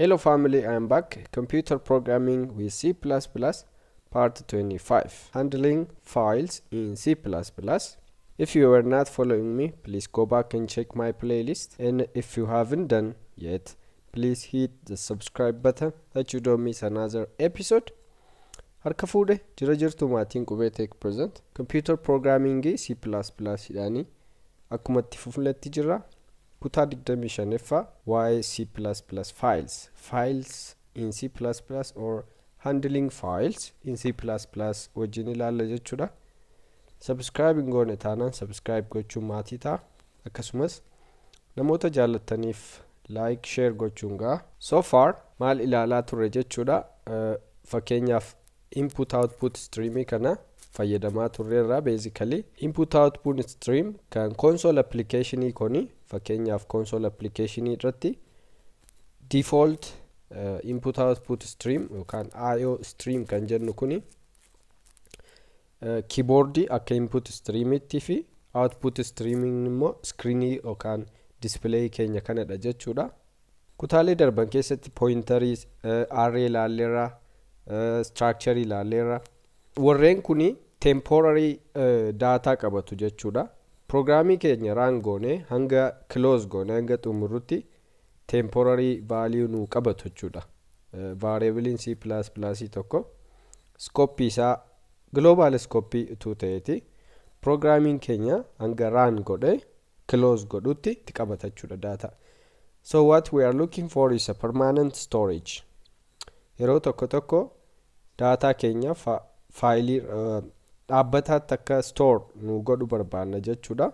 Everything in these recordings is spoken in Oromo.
Hello family, I am back. Computer programming with C++, part 25. Handling files in C++. If you are not following me, please go back and check my playlist. And if you haven't done yet, please hit the subscribe button that you don't miss another episode. Harka fuudhe jira jirtu maatiin Qubee Tech present. Computer programming C++ hidhaanii akkuma itti fufnetti jira. Kutaa 25ffaa why C++ files in C++ or handling files in C++ wajjin ilaalla jechuudha. Subscribing goone taanaan subscribe gochuun maatii ta'a. Akkasumas namoota jaallattaniif like share gochuun gaa. So far maal ilaalaa turre jechuudha. Fakkeenyaaf input output stream kana fayyadamaa turreerra. Basically input output stream kan console application koni fakkeenyaaf console application irratti default input output stream yookaan IO stream kan jennu kuni keyboard akka input stream itti fi output streaming immoo screen yookaan display keenya kanadha jechuudha. Kutaalee darban keessatti pointeries array ilaalleerra, structure ilaalleerra. Warreen kuni temporary data qabatu jechuudha. Programmii keenya run goone hanga close goone hanga xumurutti temporary value nu qabatu jechuudha. Variable in C++ tokko scope isaa global scope tu ta'eeti. Programming keenya hanga run godhe close godhutti itti qabata jechuudha data. So what we are looking for is a permanent storage. Yeroo tokko data keenya file dhaabbataatti akka store nu godhu barbaanna jechuudha.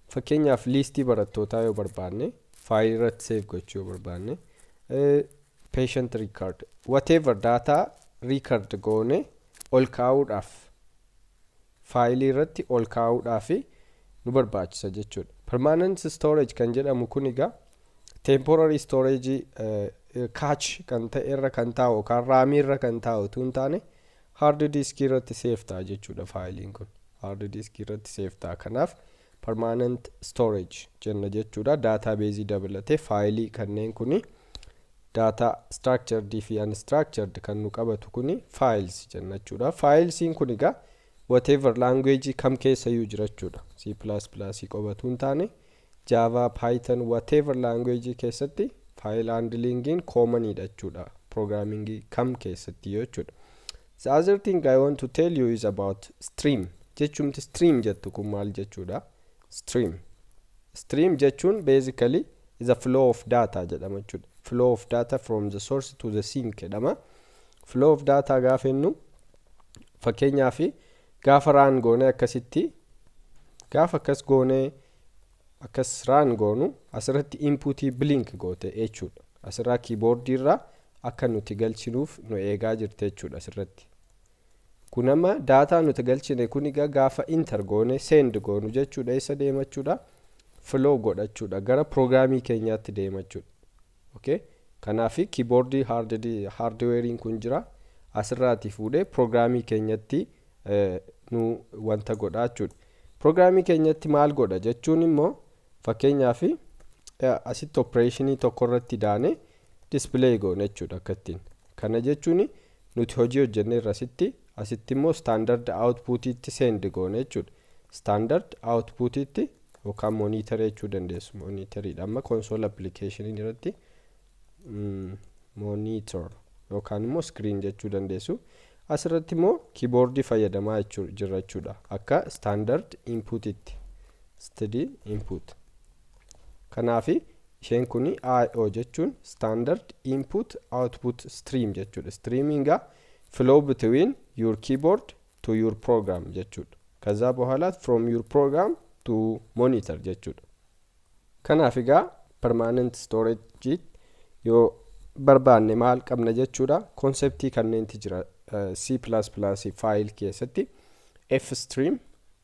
Fakkeenyaaf listii barattootaa yoo barbaanne file irratti save gochuu barbaanne patient record whatever data record goone ol kaa'uudhaaf file irratti ol kaa'uudhaaf nu barbaachisa jechuudha. Permanent storage kan jedhamu kun egaa temporary storage cache kan ta'e irra kan taa'u yookaan RAM irra kan taa'u tun taane hard disk irratti save ta'a jechuudha. Filein kun hard disk irratti save ta'a. Kanaaf permanent storage jenna jechuudha. Database dabalatee file kanneen kuni data structured fi unstructured kan nu qabatu kuni files jenna jechuudha. Filesin kun egaa whatever language kam keessa iyyuu jira jechuudha. C++ qofatu hin taane Java, Python, whatever language keessatti file handlingin common dha jechuudha. Programming kam keessatti jechuudha. The other thing I want to tell you is about stream. Jechumti stream jettu kun maal jechuudha? Stream. Stream jechuun basically is a flow of data jedhama jechuudha. Flow of data from the source to the sink jedhama. Flow of data gaafa jennu fakkeenyaaf gaafa run goone akkasitti gaafa akkas goone akkas run goonu asirratti input blink goote jechuudha. Asirraa keyboard irraa akka nuti galchinuuf nu eegaa jirte jechuudha asirratti. Kunama data nuti galchine kun gaafa enter goone send goonu jechuudha. Isa deema jechuudha. Flow godhachuudha gara programmii keenyaatti deema jechuudha. Okay? Kanaaf keyboard hardware kun jira. Asirraati fuudhee programmii keenyatti nu wanta godha jechuudha. Programmii keenyatti maal godha jechuun immoo fakkeenyaaf asitti operation tokko irratti daane display goone jechuudha akkattiin. Kana jechuun nuti hojii hojjenne irratti asitti immoo standard output itti send goone jechuudha. Standard output itti yookaan monitor jechuu dandeessu. Monitoridha amma console application irratti monitor yookaan immoo screen jechuu dandeessu. Asirratti immoo keyboard fayyadamaa jirra jechuudha. Akka standard input itti steady input. Kanaafi isheen kuni IO jechuun standard input output stream jechuudha. Streaminga flow between your keyboard to your program jechuudha. Kaza በኋላ from your program to monitor jechuudha. Kanaaf egaa permanent storage yoo barbaanne maal qabna jechuudha. Conceptii kanneenti jira C++ file keessatti fstream,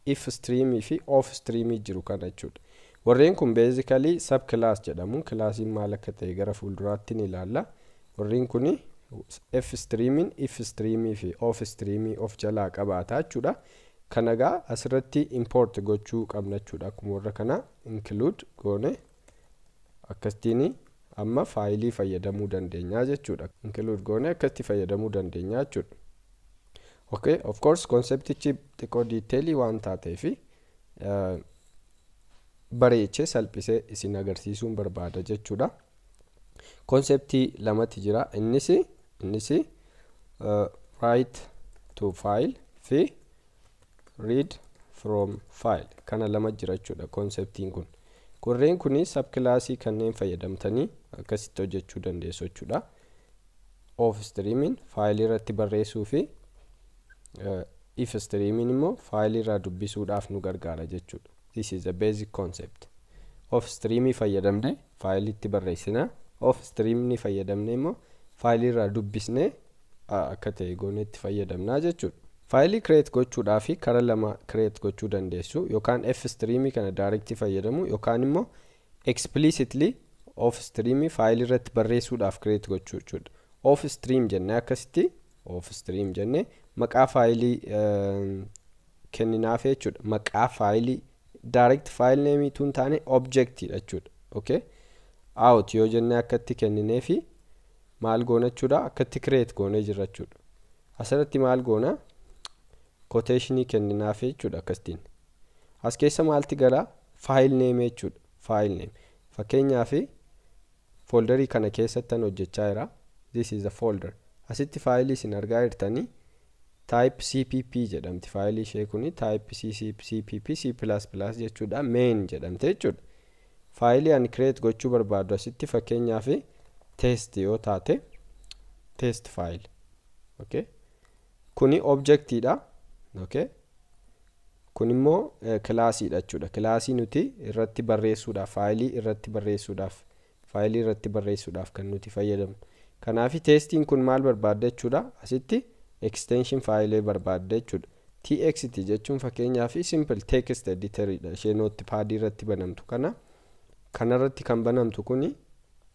ifstream fi ofstream jiru kana jechuudha. Warreen kun basically subclass jedhamu. Classiin maal akka ta'e gara fuulduraatti ni ilaalla. Warreen kuni fstreamin, ifstream fi ofstream of jalaa qabaata jechuudha. Kanagaa asirratti import gochuu qabna jechuudha. Akkuma warra kana include goone akkasiin amma faayilii fayyadamuu dandeenya jechuudha. Include goone akkatti fayyadamuu dandeenya jechuudha. Okay, of course conceptichi xiqqoo detailii waan taateefi bareechee salphisee isin agarsiisuun barbaada jechuudha. Conceptii lamatti jira. Innisi write to file fi read from file kana lama jira jechuudha conceptiin kun. Kurreen kuni subclassii kanneen fayyadamtanii akkasitti hojjechuu dandeessu jechuudha. Ofstreaming file irratti barreessuu fi ifstreaming immoo file irraa dubbisuudhaaf nu gargaara jechuudha. This is a basic concept. Ofstream fayyadamne file itti barreessina. Ofstream ni fayyadamne immoo file irraa dubbisne akka ta'e goone itti fayyadamna jechuudha. File create gochuudhaaf karaa lama create gochuu dandeessu. Yookaan fstream kana direct fayyadamu yookaan immoo explicitly ofstream file irratti barreessuudhaaf create gochuu jechuudha. Ofstream jenne akkasitti ofstream jenne maqaa faayilii kenninaaf jechuudha. Maqaa faayilii direct file name tun taane object jechuudha. Okay? Out yoo jenne akkatti kennineefi maal goona jechuudha akkatti create goone jira jechuudha. Asirratti maal goona quotation kenninaaf jechuudha akkasitiin. As keessa maalti gala file name jechuudha. File name. Fakkeenyaaf folderii kana keessatti hojjechaa jira. This is a folder. Asitti faayilii isin argaa jirtanii type cpp jedhamti. Faayilii ishee kuni type cpp c++ jechuudha. Main jedhamte jechuudha. Faayilii ani create gochuu barbaadu asitti fakkeenyaaf test yoo taate test file. Okay? Kuni objectiidha. Okay? Kun immoo classiidha jechuudha. Classii nuti irratti barreessuudhaaf faayilii irratti barreessuudhaaf kan nuti fayyadamnu. Kanaafi testiin kun maal barbaadda jechuudha. Asitti extension file barbaadda jechuudha. txt jechuun fakkeenyaaf simple text editor'idha. Ishee notepad irratti banamtu kanarratti kan banamtu kuni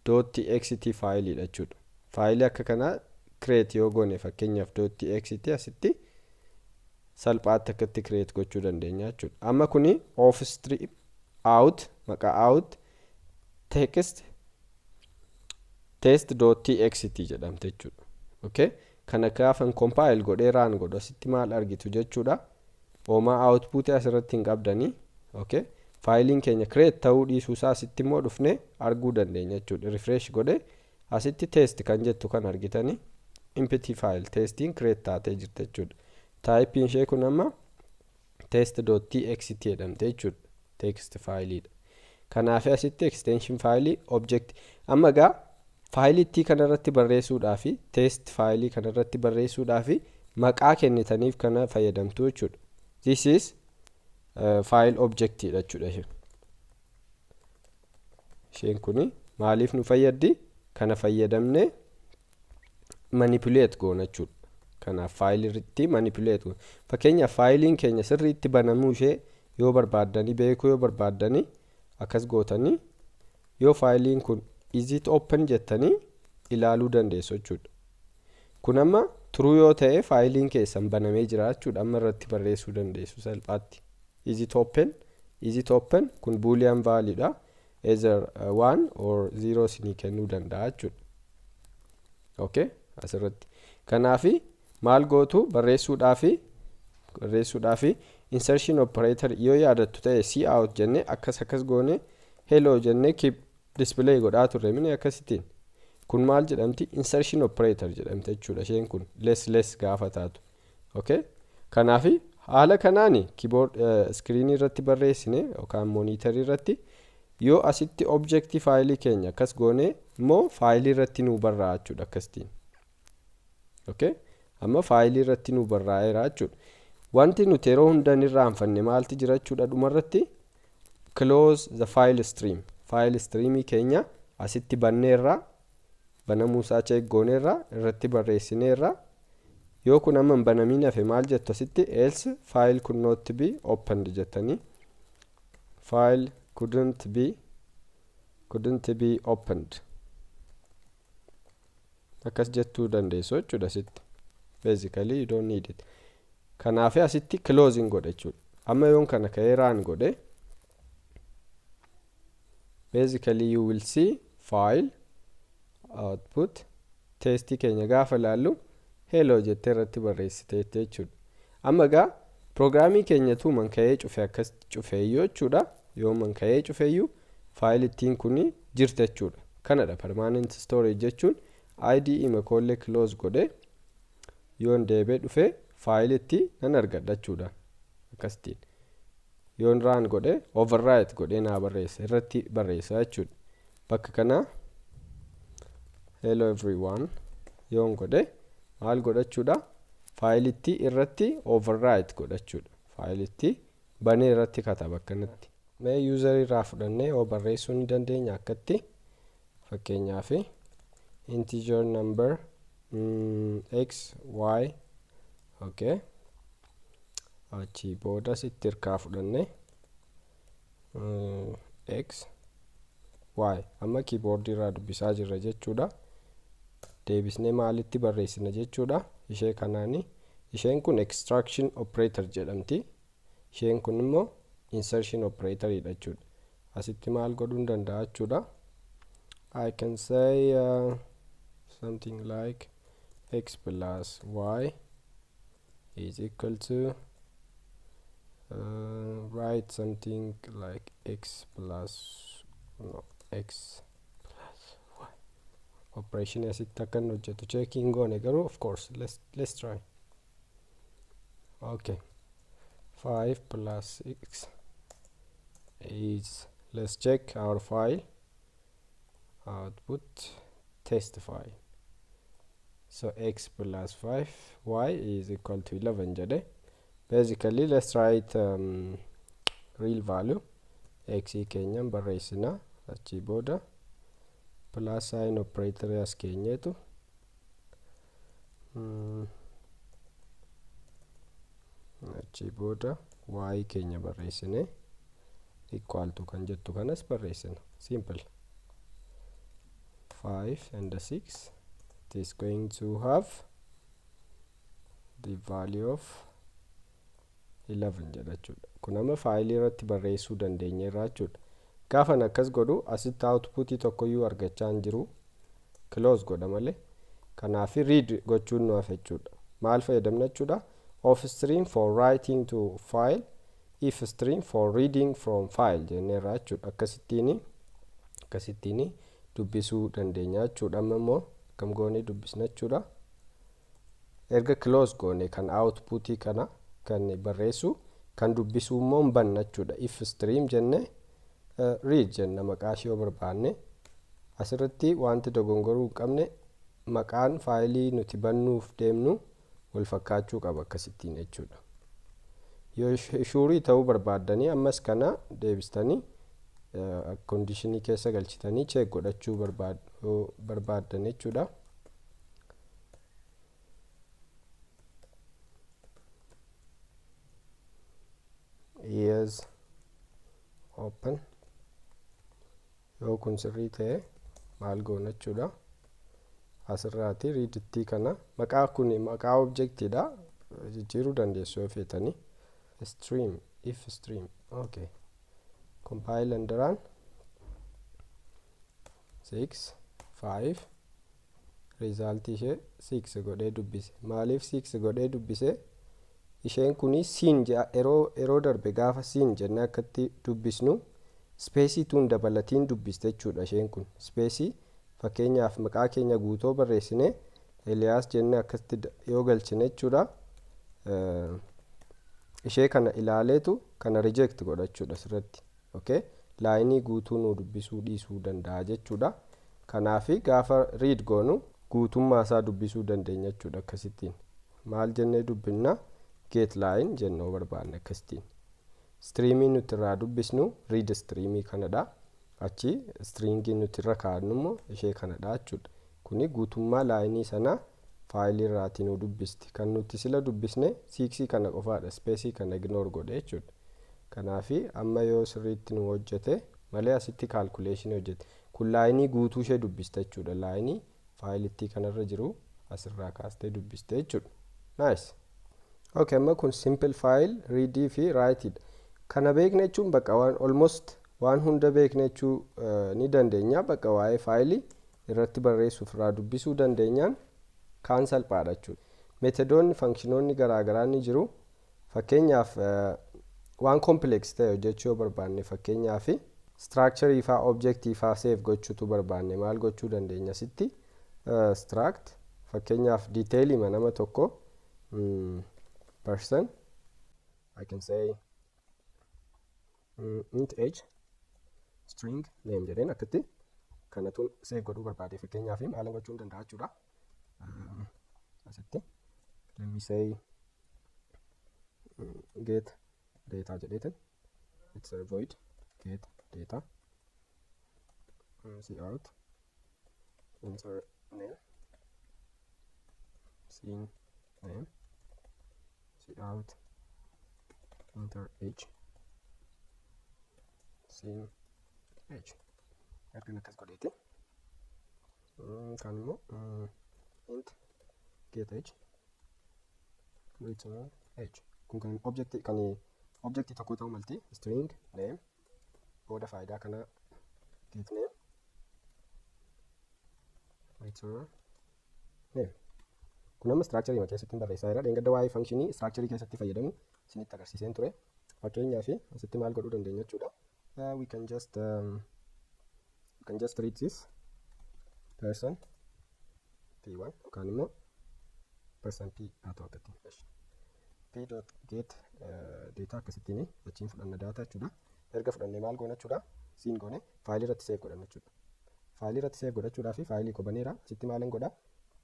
.txt file'idha jechuudha. Faayilii akka kana create yoo goone fakkeenyaaf .txt asitti salphaatti akkatti create gochuu dandeenya jechuudha. Amma kuni ofstream out maqaa out text test.txt jedhamte jechuudha. Okay? Kana kaafan compile godhee run godhu asitti maal argitu jechuudha. Oomaa output asirratti hin qabdanii. Okay? Faayiliin keenya create ta'uu dhiisuu isaa asitti immoo dhufne arguu dandeenya jechuudha. Refresh godhee asitti test kan jettu kan argitanii empty file testiin create taatee jirti jechuudha. Type ishee kun amma test.txt jedhamte jechuudha. Text file'idha. Kanaaf asitti extension file object amma gaa faayiliitti kanarratti barreessuudhaaf test faayilii kanarratti barreessuudhaaf maqaa kennitaniif kana fayyadamtu jechuudha. This is file object jechuudha. Isheen kuni maaliif nu fayyaddi? Kana fayyadamne manipulate goona jechuudha. Kanaaf faayiliitti manipulate goona. Fakkeenyaaf faayiliin keenya sirriitti banamuu ishee yoo barbaaddanii beekuu yoo barbaaddanii akkas gootanii yoo faayiliin kun is it open jettanii ilaaluu dandeessu jechuudha. Kun amma true yoo ta'e faayiliin keessan banamee jira jechuudha. Amma irratti barreessuu dandeessu salphaatti. Is it open kun boolean value dha. Either 1 or 0 sinii kennuu danda'a jechuudha. Okay? Asirratti. Kanaafi maal gootu barreessuudhaafi insertion operator yoo yaadattu ta'e see out jenne akkas goone hello jenne keep display godhaa turre mini akkasittiin. Kun maal jedhamti? Insertion operator jedhamte jechuudha. Isheen kun less gaafa taatu. Okay? Kanaafi haala kanaani keyboard screen irratti barreessine yookaan monitor irratti yoo asitti object file keenya akkas goone immoo file irratti nu barraa jechuudha akkasittiin. Okay? Amma file irratti nu barraa'eera jechuudha. Wanti nuti yeroo hundan irraanfanne maalti jira jechuudha dhumarratti close the file stream. File stream keenya asitti banneerra banamuusaa check gooneerra irratti barreessineerra yoo kun amma banamiin hafe maal jettu asitti else file could not be opened jettanii file couldn't be opened akkas jettuu dandeessu jechuudha asitti. Basically you don't need it. Kanaaf asitti closing godhe jechuudha. Amma yoon kana ka'ee run godhe basically you will see file output testii keenya gaafa laallu hello jettee irratti barreessite jechuudha. Amma gaa programii keenya tuuman ka'ee cufe akkas cufeeyyuu jechuudha. Yoo man ka'ee cufeeyyuu faayilittiin kun jirta jechuudha. Kanadha permanent storage jechuun IDE makoollee close godhee yoon deebee dhufe faayilitti nan argadha jechuudha. Akkasitiin yoon run godhee overwrite godhee naa barreessa irratti barreessa jechuudha. Bakka kana hello everyone yoon godhee maal godhachuudha faayilitti irratti overwrite godhachuudha. Faayilitti banee irratti kataba akkanatti. Mee user irraa fudhannee oo barreessuu ni dandeenya akkatti. Fakkeenyaaf integer number x y okay achi booda sitti hirkaa fudhannee x y amma keyboard irraa dubbisaa jirra jechuudha. Deebisnee maalitti barreessina jechuudha. Ishee kanaani isheen kun extraction operator jedhamti. Isheen kun immoo insertion operator jechuudha. Asitti maal godhuu danda'a jechuudha. I can say something like x plus y is equal to write something like x plus x plus y. Operation asitti akkan hojjetu checking goone garuu of course let's try. Okay, 5 plus 6 is, let's check our file output test file. So x plus 5 y is equal to 11 jade. Basically let's write real value x keenyan barreessina achi booda plus sign operator as keenyetu achi booda y keenya barreessine equal to kan jettu kanas barreessina. Simple. 5 and 6 it is going to have the value of 11 jedhachuudha. Kun amma faayilii irratti barreessuu dandeenya irraa jechuudha. Gaafa akkas godhu asitti output tokkoyyuu argachaa hin jiru. Close godha malee. Kanaaf read gochuun nu hafa jechuudha. Maal fayyadamna jechuudha? Ofstream for writing to file, ifstream for reading from file jennee irraa jechuudha. Akkasittiin dubbisuu dandeenya jechuudha. Amma immoo akkam goonee dubbisna jechuudha. Erga close goone kan output kana kan barreessu kan dubbisuu immoo banna jechuudha. Ifstream jennee read jenna maqaa ishee barbaanne. Asirratti wanti dogongoruu qabne maqaan faayilii nuti bannuuf deemnu wal fakkaachuu qaba akkasittiin jechuudha. Yoo shuurii ta'uu barbaaddanii ammas kana deebistanii conditionii keessa galchitanii check godhachuu barbaaddan jechuudha. Yes open yoo kun sirrii ta'e maal goona jechuudha. Asirraati readittii kana maqaa kun maqaa objectidha jijjiiruu dandeessu yoo feetanii. Stream ifstream okay compile and run 6 5 result ishee 6 godhee dubbise. Maaliif 6 godhee dubbise? Isheen kuni siin eroo darbe gaafa siin jenne akkatti dubbisnu space tuun dabalatiin dubbiste jechuudha. Isheen kun space fakkeenyaaf maqaa keenya guutoo barreessine Elias jenne akkatti yoo galchine jechuudha. Ishee kana ilaaleetu kana reject godhachuudha sirratti. Okay, laayinii guutuu nu dubbisuu dhiisuu danda'a jechuudha. Kanaaf gaafa read goonu guutummaa isaa dubbisuu dandeenya jechuudha. Akkasittiin maal jennee dubbinna? Getline jennoo barbaanne akkasittiin. Streamii nuti irraa dubbisnu read streamii kanadha. Achi stringii nuti irra kaa'annu immoo ishee kanadha jechuudha. Kuni guutummaa laayinii sana faayilii irraatiin nu dubbisti. Kan nuti sila dubbisne 6 kana qofaadha. Space kana ignore godhe jechuudha. Kanaaf amma yoo sirriitti nu hojjete malee asitti calculation hojjete. Kun laayinii guutuu ishee dubbiste jechuudha. Laayinii faayilittii kanarra jiru asirraa kaastee dubbiste jechuudha. Nice. Okay, amma kun simple file read fi write dha. Kana beekne jechuun bakka waan almost waan hunda beekne jechuu ni dandeenya. Bakka waa'ee faayilii irratti barreessuuf irraa dubbisuu dandeenyaan kaan salphaadha jechuudha. Meetodoonni funkshiinoonni garaagaraa ni jiru. Fakkeenyaaf waan complex ta'e hojjechuu yoo barbaanne fakkeenyaaf structure ifaa object ifaa save gochuutu barbaanne maal gochuu dandeenya sitti struct fakkeenyaaf detail nama tokko person I can say int age string name jedheen akkatti kanatu save godhuu barbaade fakkeenyaaf maal gochuu danda'a jechuudha. Asitti let me say get data jedheetan it's a void get data see out enter name scene name see out enter age scene age erga akkas godheeti kan immoo int get age return age kun kan object tokko ta'u malti string name booda faayidaa kana get name return name kun amma structure ima keessatti barreessaa jira. Dheengadda waa'ee functionii structure keessatti fayyadamu isinitti agarsiiseen ture. Fakkeenyaaf asitti maal godhuu dandeenya jechuudha. We can just read this person p1 yookaan immoo person p haa ta'u akkatti p.get data akkasittiin achiin fudhanna data jechuudha. Erga fudhannee maal goona jechuudha. Siin goone faayilii irratti save godhanna jechuudha. Faayilii irratti save godhachuudhaaf faayilii kobaneera. Asitti maalan godha?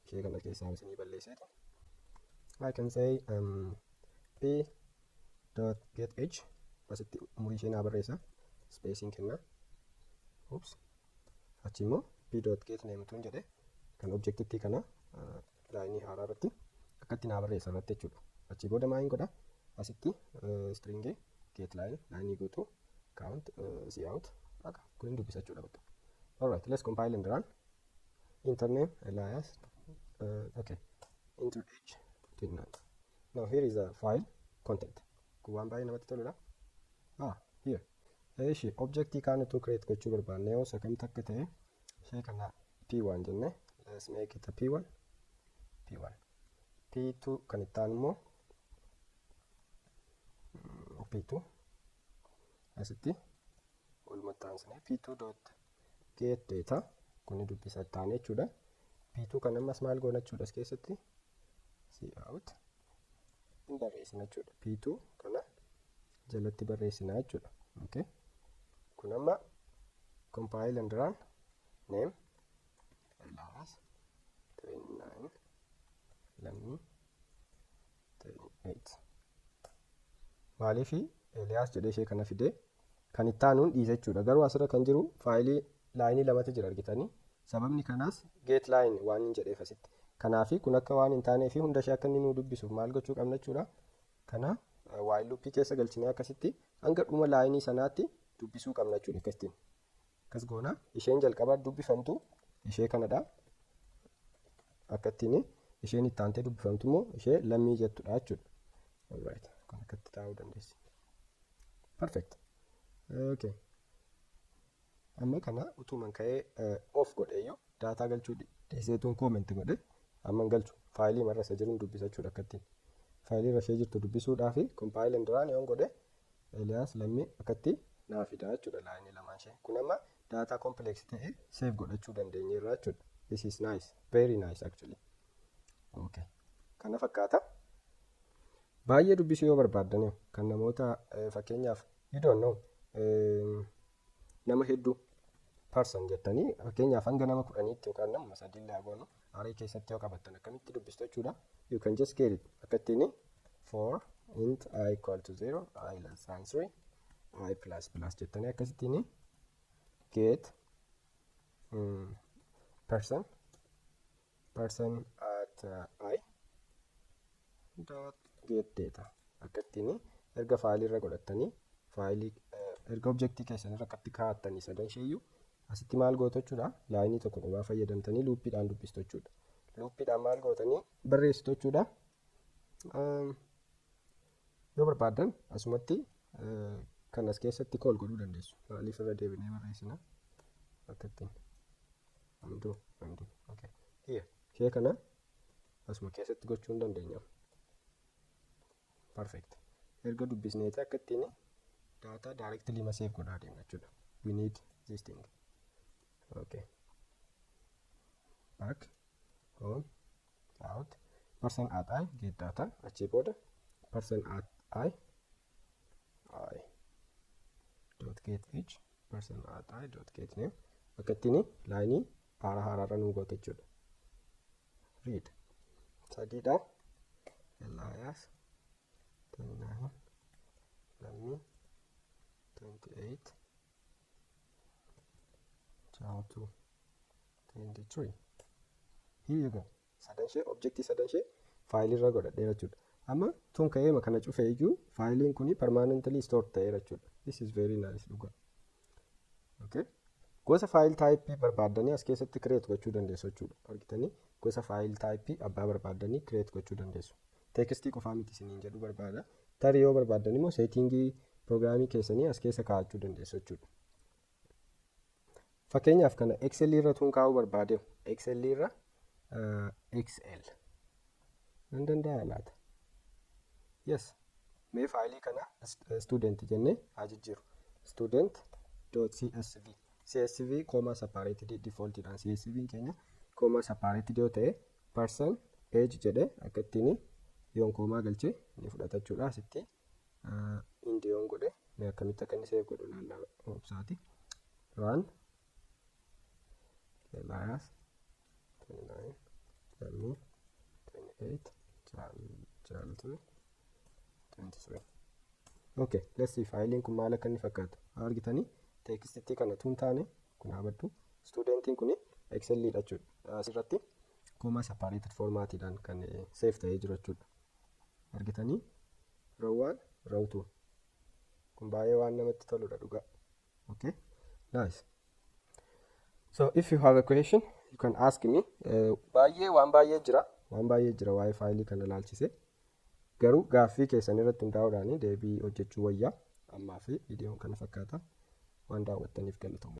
Ishee kana keessaa isinii balleesseeti. I can say p.get age asitti umurii ishee naa barreessa. Spacing kenna. Oops. Achi immoo p.get name tuun jedhe kan objectitti kana laayinii haaraa irratti akkatti naa barreessa irratti jechuudha. Achi booda maal godha? Asitti string getline laayinii guutuu count see out akka kun dubbisachuudha bakka. Alright, let's compile and run. Enter name Elias. Okay. Enter age 29. Now here is a file content. Kuwaan baay'ee namatti toludha. Here. Ishee objectii kaanitu create gochuu barbaanne yoo sakamitti akka ta'e ishee kana p1 jenne. Let's make it a p1. P2 kan itti aanu immoo p2 asitti walumatti aansine p2.get data kun dubbisa itti aanu jechuudha. P2 kan ammas maal goona jechuudha as keessatti see out hin barreessina jechuudha. P2 kana jalatti barreessina jechuudha. Okay. Kun amma compile and run name Elias 29 lammi 38 maaliifi Elias jedhee ishee kana fidee kan itti aanuun dhiisa jechuudha. Garuu asirra kan jiru faayilii laayinii lamatu jira argitanii. Sababni kanaas getline waan hin jedheef asitti. Kanaafi kun akka waan hin taaneef hunda ishee akka inni nuu dubbisuuf maal gochuu qabna jechuudha. Kana while loop keessa galchinee akkasitti hanga dhuma laayinii sanaatti dubbisuu qabna jechuudha akkasitiin. Akkas goona isheen jalqabaa dubbifamtu ishee kanadha. Akkattiin isheen itti aantee dubbifamtu immoo ishee lammii jettudha jechuudha. Alright, kan akkatti taa'uu dandeessi. Perfect. Okay. Amma kana utuman ka'ee off godheeyyo daataa galchuu dhiiseetuun comment godhe amma galchu faayilii marra isa jiruun dubbisachuudha akkattiin. Faayilii irra ishee jirtu dubbisuudhaaf compile and run yoon godhe Elias lammii akkatti naa fida jechuudha laayinii lamaan ishee. Kun amma daataa complex ta'e save godhachuu dandeenyeerra jechuudha. This is nice, very nice actually. Okay. Kana fakkaata. Baay'ee dubbisuu yoo barbaaddan kan namoota fakkeenyaaf you don't know nama hedduu person jettanii fakkeenyaaf hanga nama 10tti yookaan nama 3 illee agoonu array keessatti yoo qabattan akkamitti dubbistu jechuudha. You can just get it akkattiin for int I equal to 0 I less than 3 I plus jettanii akkasittiin get person at I dot get data akkattiin erga faayilii irra godhattanii faayilii erga objectii keessan irra akkatti kaa'attanii sadan isheeyyuu asitti maal gootu jechuudha. Laayinii tokko qofaa fayyadamtanii luuppiidhaan dubbistu jechuudha. Luuppiidhaan maal gootanii barreessitu jechuudha. Yoo barbaadan asumatti kan as keessatti call godhuu dandeessu. Maaliif irra deebinee barreessina akkattiin. undo. Okay. Here. Ishee kana asuma keessatti gochuu hin dandeenya. Perfect. Erga dubbisneeti akka ittiin data directly ma save godhaa deemna jechuudha. We need this thing. Okay. Back, home, out. Person at I get data. Achii booda person at I dot get age. Person at I dot get name. Akka ittiin laayinii haaraarra nuu goote jechuudha. Read. Sadiidha. Elias 29. Lammii 28. Child 2 23. Here you go. Sadanshee objectii sadanshee faayilirra godhadheera jechuudha. Amma tun ka'eema kana cufee iyyuu faayiliin kuni permanently store ta'eera jechuudha. This is very nice dhugaa. Okay. Gosa faayil taayipii barbaadanii as keessatti create gochuu dandeessu jechuudha. Argitanii gosa faayil taayipii abbaa barbaadanii create gochuu dandeessu. Tekstii qofaa miti isiniin jedhu barbaada. Tarii yoo barbaadan immoo seetingii piroograamii keessanii as keessa kaa'achuu dandeessu jechuudha. Fakkeenyaaf kana Excel irra tun kaa'uu barbaade Excel irra Excel nan danda'a laata? Yes. Mee faayilii kana student jennee haa jijjiiru. Student.csv CSV comma separated default dhaan CSV keenya comma separated yoo ta'e person age jedhee akka ittiin yoon koomaa galchee ni fudhata jechuudha. Asitti indiyoon godhe mee akkamitti akka inni save godhu laallaa obsaati. Run Elias 29 Lammii 28 Child 23. Okay, let's see faayiliin kun maal akka inni fakkaatu. Argitanii teekstitti kana tun taane kun abaddu studentiin kun Excel dha jechuudha. Asirratti comma separated formatidhaan kan save ta'ee jiru jechuudha. Argitanii row 1 row 2 kun baay'ee waan namatti toludha dhugaa. Okay, nice. So if you have a question you can ask me. Waan baay'ee jira waa'ee faayilii kana ilaalchise. Garuu gaaffii keessan irratti hundaa'uudhaan deebii hojjechuu wayyaa. Ammaa fi viidiyoon kana fakkaata. Waan daawwattaniif galatoomna.